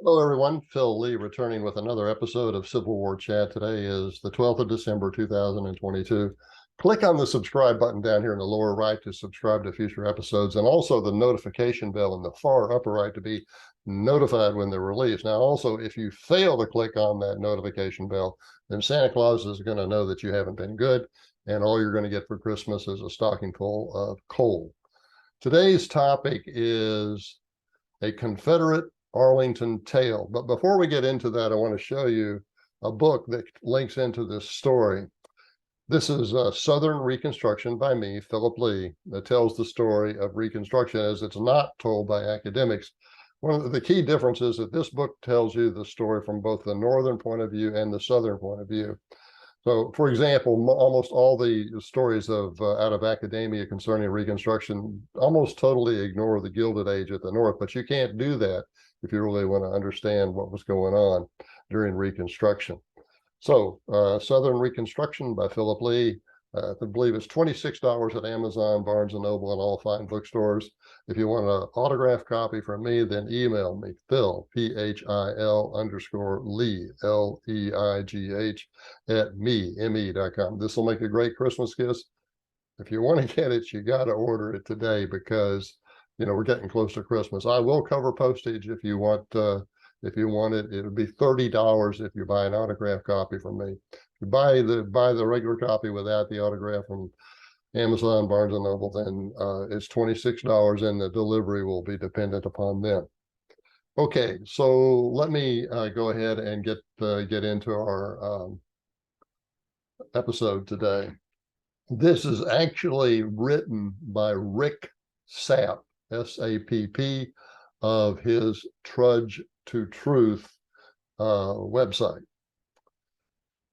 Hello, everyone. Phil Lee returning with another episode of Civil War Chat. Today is the 12th of December, 2022. Click on the subscribe button down here in the lower right to subscribe to future episodes, and also the notification bell in the far upper right to be notified when they're released. Now, also, if you fail to click on that notification bell, then Santa Claus is going to know that you haven't been good, and all you're going to get for Christmas is a stocking full of coal. Today's topic is a Confederate Arlington tale. But before we get into that, I want to show you a book that links into this story. This is Southern Reconstruction by me, Philip Lee, that tells the story of Reconstruction as it's not told by academics. One of the key differences is that this book tells you the story from both the Northern point of view and the Southern point of view. So, for example, almost all the stories of out of academia concerning Reconstruction almost totally ignore the Gilded Age at the North, but you can't do that if you really want to understand what was going on during Reconstruction. So, Southern Reconstruction by Philip Lee. I believe it's $26 at Amazon, Barnes & Noble, and all fine bookstores. If you want an autographed copy from me, then email me, Phil, Phil_Lee, Leigh, at me.com. This will make a great Christmas gift. If you want to get it, you got to order it today because we're getting close to Christmas. I will cover postage if you want it. It would be $30 if you buy an autographed copy from me. If you buy the regular copy without the autograph from Amazon, Barnes & Noble, then it's $26 and the delivery will be dependent upon them. Okay, so let me go ahead and get into our episode today. This is actually written by Rick Sapp, S-A-P-P, of his Trudge to Truth website.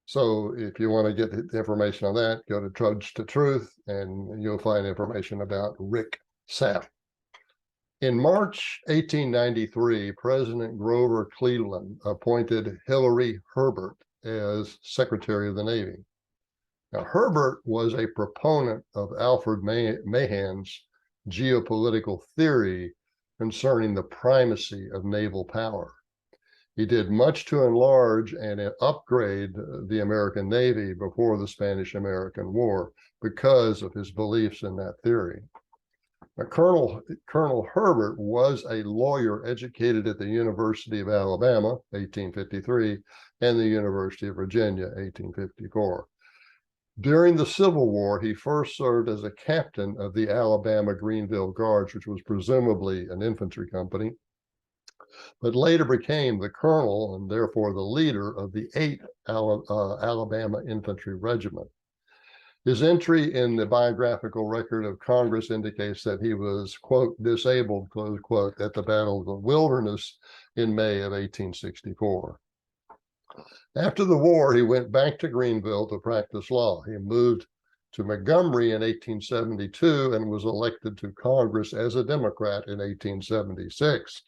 So if you want to get the information on that, go to Trudge to Truth and you'll find information about Rick Sapp. In March 1893, President Grover Cleveland appointed Hilary Herbert as Secretary of the Navy. Now, Herbert was a proponent of Alfred Mahan's geopolitical theory concerning the primacy of naval power. He did much to enlarge and upgrade the American Navy before the Spanish-American War because of his beliefs in that theory. Now, Colonel Herbert was a lawyer educated at the University of Alabama, 1853, and the University of Virginia, 1854. During the Civil War, he first served as a captain of the Alabama Greenville Guards, which was presumably an infantry company, but later became the colonel and therefore the leader of the 8th Alabama Infantry Regiment. His entry in the Biographical Record of Congress indicates that he was, quote, disabled, close quote, at the Battle of the Wilderness in May of 1864. After the war, he went back to Greenville to practice law. He moved to Montgomery in 1872 and was elected to Congress as a Democrat in 1876.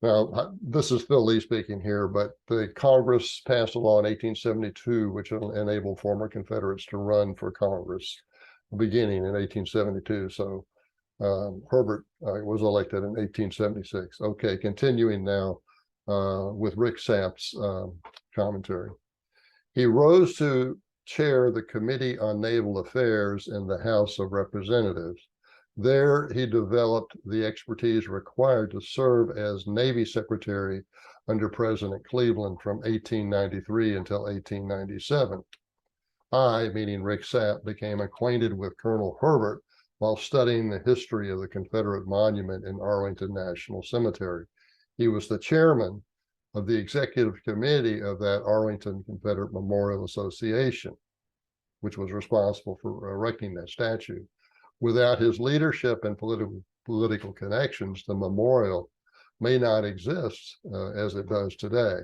Now, this is Phil Lee speaking here, but the Congress passed a law in 1872, which enabled former Confederates to run for Congress beginning in 1872. So Herbert was elected in 1876. Okay, continuing now with Rick Sapp's commentary. He rose to chair the Committee on Naval Affairs in the House of Representatives. There, he developed the expertise required to serve as Navy Secretary under President Cleveland from 1893 until 1897. I, meaning Rick Sapp, became acquainted with Colonel Herbert while studying the history of the Confederate monument in Arlington National Cemetery. He was the chairman of the executive committee of that Arlington Confederate Memorial Association, which was responsible for erecting that statue. Without his leadership and political connections, the memorial may not exist as it does today,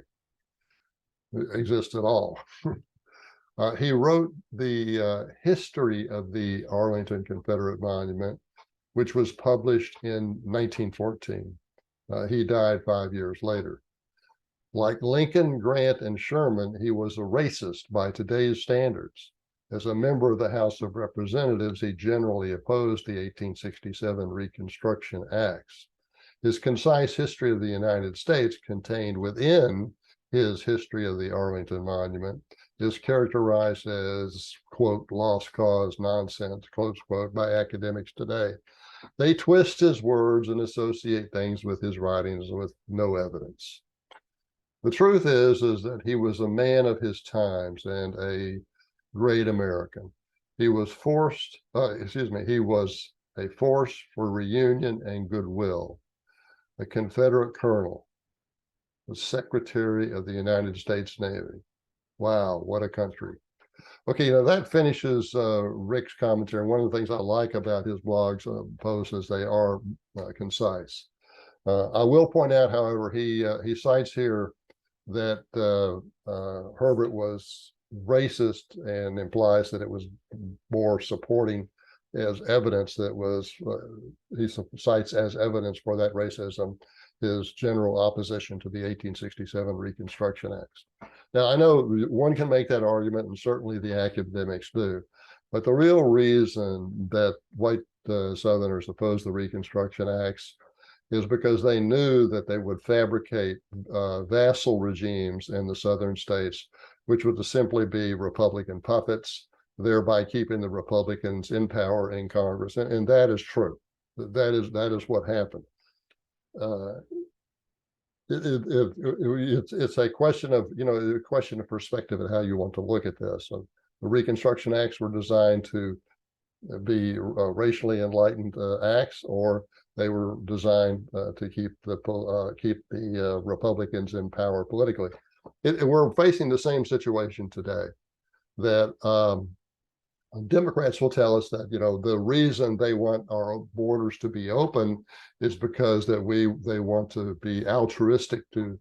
exist at all. He wrote the history of the Arlington Confederate Monument, which was published in 1914. He died 5 years later. Like Lincoln, Grant, and Sherman, he was a racist by today's standards. As a member of the House of Representatives, he generally opposed the 1867 Reconstruction Acts. His concise history of the United States, contained within his history of the Arlington Monument, is characterized as, quote, lost cause nonsense, close quote, by academics today. They twist his words and associate things with his writings with no evidence. The truth is that he was a man of his times and a great American. He was he was a force for reunion and goodwill, a Confederate colonel, the Secretary of the United States Navy. Wow, what a country. Okay, that finishes Rick's commentary. One of the things I like about his blogs posts is they are concise. I will point out, however, he cites here that Herbert was racist and implies that it was more supporting as evidence that was, he cites as evidence for that racism, his general opposition to the 1867 Reconstruction Acts. Now, I know one can make that argument, and certainly the academics do, but the real reason that white Southerners opposed the Reconstruction Acts is because they knew that they would fabricate vassal regimes in the Southern states, which would simply be Republican puppets, thereby keeping the Republicans in power in Congress. And that is true. That is what happened. It's a question of, a question of perspective and how you want to look at this. So the Reconstruction Acts were designed to be racially enlightened acts, or they were designed to keep the Republicans in power politically. We're facing the same situation today, that Democrats will tell us that the reason they want our borders to be open is because that they want to be altruistic to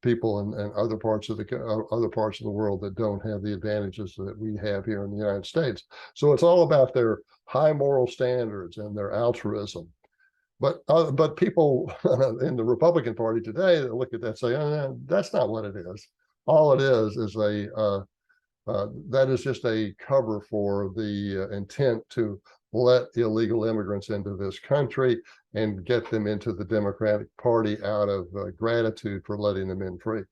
people in other parts of the world that don't have the advantages that we have here in the United States. So it's all about their high moral standards and their altruism. But people in the Republican Party today that look at that say, oh, that's not what it is. All it is that is just a cover for the intent to let illegal immigrants into this country and get them into the Democratic Party out of gratitude for letting them in free.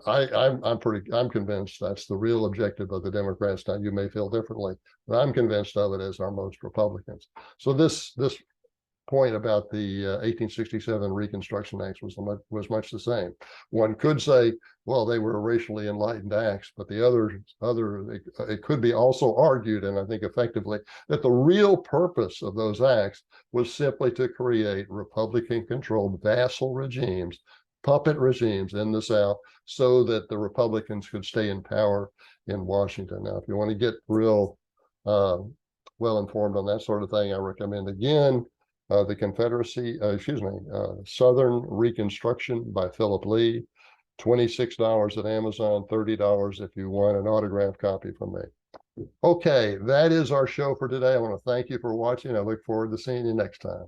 I'm convinced that's the real objective of the Democrats. Now, you may feel differently, but I'm convinced of it, as are most Republicans. So this point about the 1867 Reconstruction Acts was much the same. One could say, well, they were racially enlightened acts, but it could be also argued, and I think effectively, that the real purpose of those acts was simply to create Republican-controlled vassal regimes, puppet regimes in the South, so that the Republicans could stay in power in Washington. Now, if you want to get real well informed on that sort of thing, I recommend again the Confederacy, Southern Reconstruction by Philip Lee, $26 at Amazon, $30 if you want an autographed copy from me. Okay, that is our show for today. I want to thank you for watching. I look forward to seeing you next time.